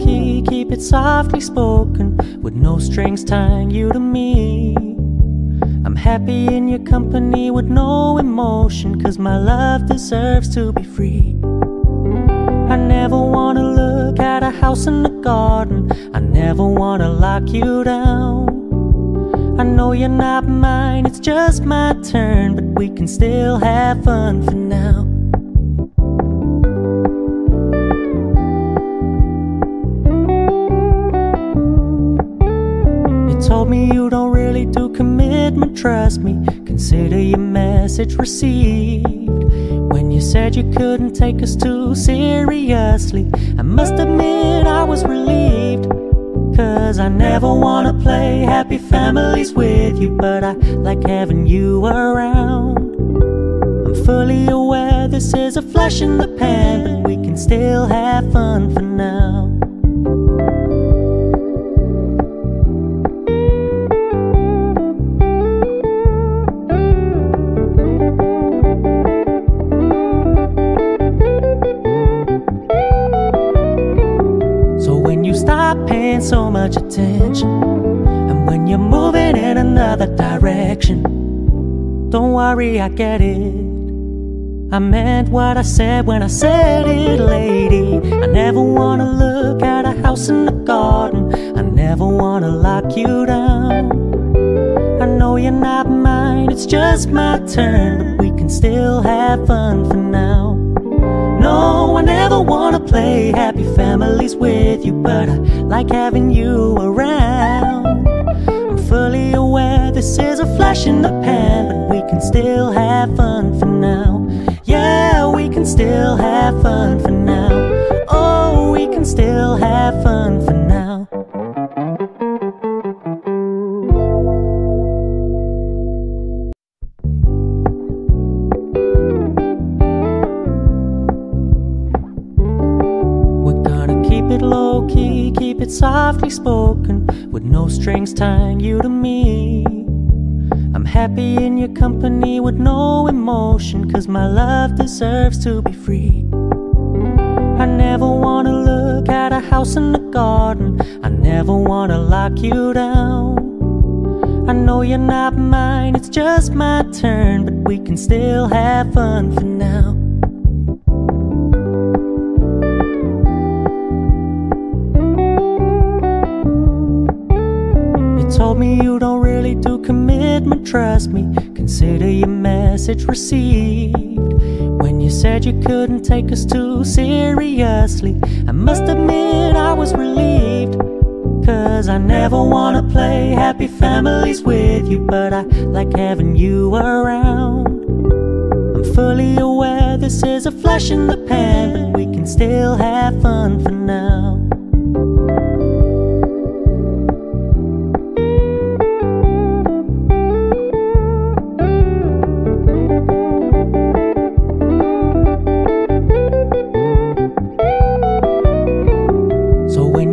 low-key, keep it softly spoken, with no strings tying you to me. I'm happy in your company with no emotion, 'cause my love deserves to be free. I never wanna look at a house in the garden, I never wanna lock you down. I know you're not mine, it's just my turn, but we can still have fun for now. You told me you don't really do commitment, trust me, consider your message received. When you said you couldn't take us too seriously, I must admit I was relieved. 'Cause I never wanna play happy families with you, but I like having you around. I'm fully aware this is a flash in the pan, but we can still have fun for now. Stop paying so much attention, and when you're moving in another direction, don't worry, I get it. I meant what I said when I said it, lady. I never wanna look at a house in the garden, I never wanna lock you down. I know you're not mine, it's just my turn, but we can still have fun for now. No, I never wanna play happy families with you, but I like having you around. I'm fully aware this is a flash in the pan, but we can still have fun for now. Yeah, we can still have fun for now. Oh, we can still have fun for now. Keep it low-key, keep it softly spoken, with no strings tying you to me. I'm happy in your company with no emotion, 'cause my love deserves to be free. I never wanna look at a house in the garden, I never wanna lock you down. I know you're not mine, it's just my turn, but we can still have fun for now. Told me you don't really do commitment, trust me, consider your message received. When you said you couldn't take us too seriously, I must admit I was relieved. 'Cause I never wanna play happy families with you, but I like having you around. I'm fully aware this is a flash in the pan, but we can still have fun for now.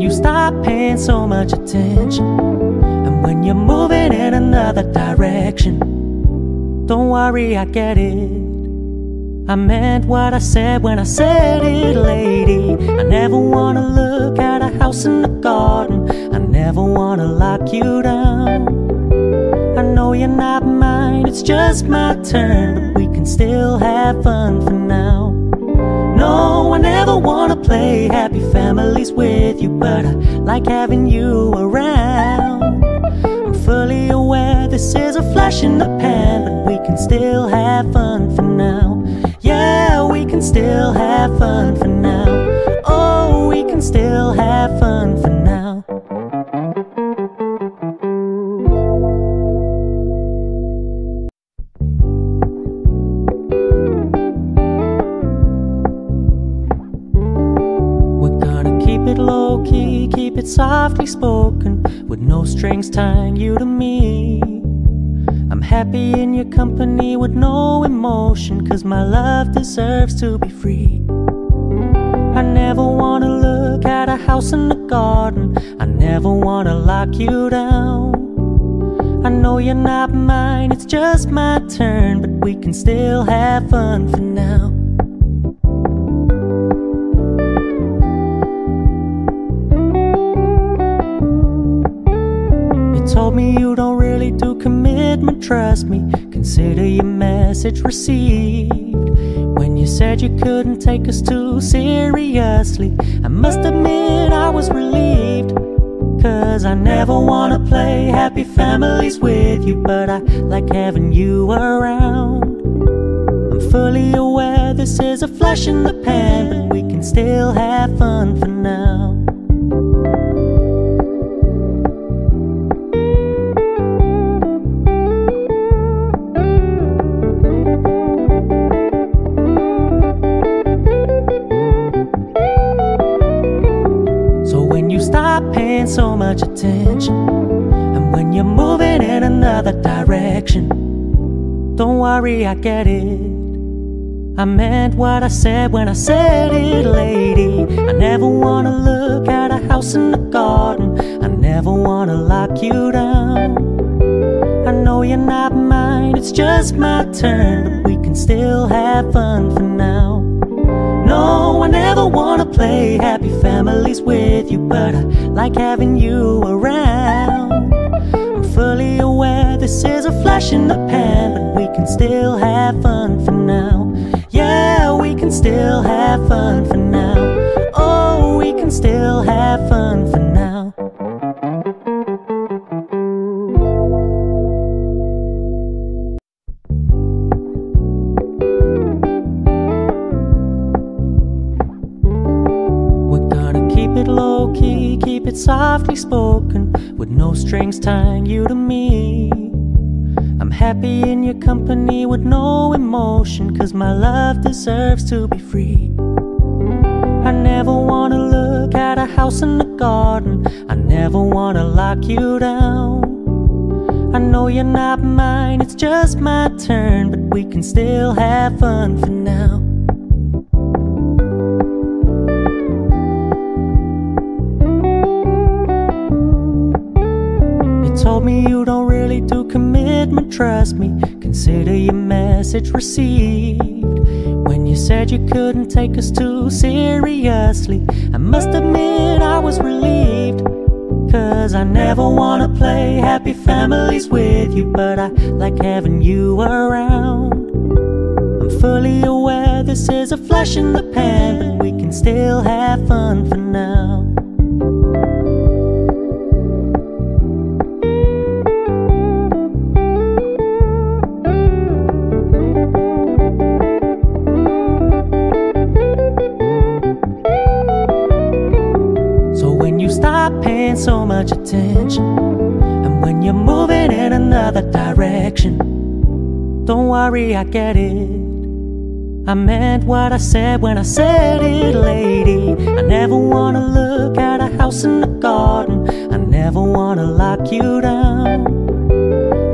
Stop paying so much attention, and when you're moving in another direction, don't worry, I get it. I meant what I said when I said it, lady. I never wanna look at a house in the garden, I never wanna lock you down. I know you're not mine, it's just my turn, but we can still have fun for now. No, I never wanna play happy families with you, but I like having you around. I'm fully aware this is a flash in the pan, but we can still have fun for now. Yeah, we can still have fun for now. Oh, we can still have fun for now. Keep it low-key, keep it softly spoken, with no strings tying you to me. I'm happy in your company with no emotion, 'cause my love deserves to be free. I never wanna look at a house in the garden, I never wanna lock you down. I know you're not mine, it's just my turn, but we can still have fun for now. commitment, trust me. Consider your message received. When you said you couldn't take us too seriously, I must admit I was relieved. 'Cause I never wanna play happy families with you, but I like having you around. I'm fully aware this is a flash in the pan, but we can still have fun for now. So when you stop paying so much attention, and when you're moving in another direction, don't worry, I get it. I meant what I said when I said it, lady. I never wanna look at a house in the garden. I never wanna lock you down. I know you're not mine, it's just my turn, but we can still have fun for now. No, I never wanna play happy families with you, but I like having you around. I'm fully aware this is a flash in the pan, but we can still have fun for now. Yeah, we can still have fun for now. Oh, we can still have fun for now. We're gonna keep it low-key, keep it softly spoken, with no strings tying you to me. I'm happy in your company with no emotion, 'cause my love deserves to be free. I never wanna look at a house in the garden. I never wanna lock you down. I know you're not mine, it's just my turn, but we can still have fun for now. Told me you don't really do commitment, trust me. Consider your message received. When you said you couldn't take us too seriously, I must admit I was relieved. 'Cause I never wanna play happy families with you, but I like having you around. I'm fully aware this is a flash in the pan, but we can still have fun for now. Stop paying so much attention, and when you're moving in another direction, don't worry, I get it. I meant what I said when I said it, lady. I never wanna look at a house in the garden. I never wanna lock you down.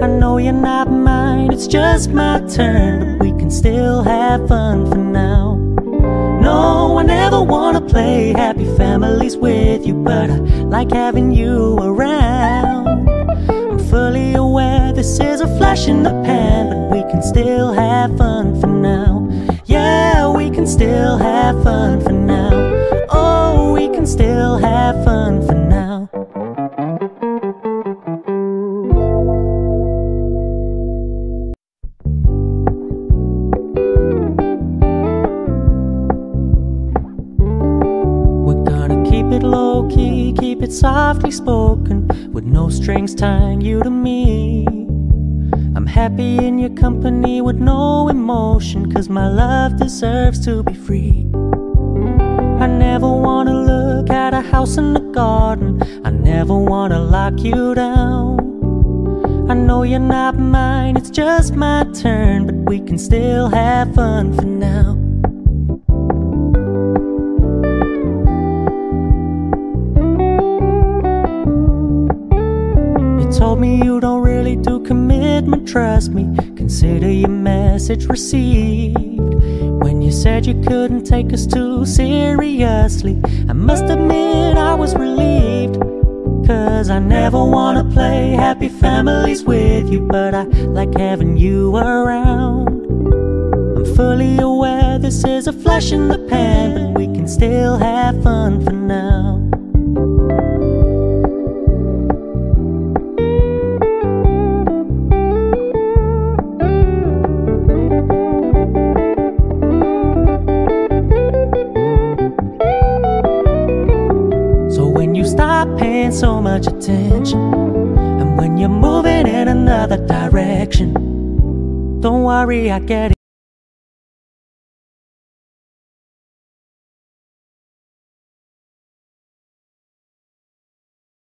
I know you're not mine, it's just my turn, but we can still have fun for now. No, I never wanna play happy families with you, but I like having you around. I'm fully aware this is a flash in the pan, but we can still have fun for now. Yeah, we can still have fun for now. Oh, we can still have fun for now. Low-key, keep it softly spoken, with no strings tying you to me. I'm happy in your company with no emotion, 'cause my love deserves to be free. I never wanna look at a house in the garden. I never wanna lock you down. I know you're not mine, it's just my turn, but we can still have fun for now. Told me you don't really do commitment, trust me. Consider your message received. When you said you couldn't take us too seriously, I must admit I was relieved. 'Cause I never wanna play happy families with you, but I like having you around. I'm fully aware this is a flash in the pan, but we can still have fun for now. so much attention. And when you're moving in another direction, don't worry, I get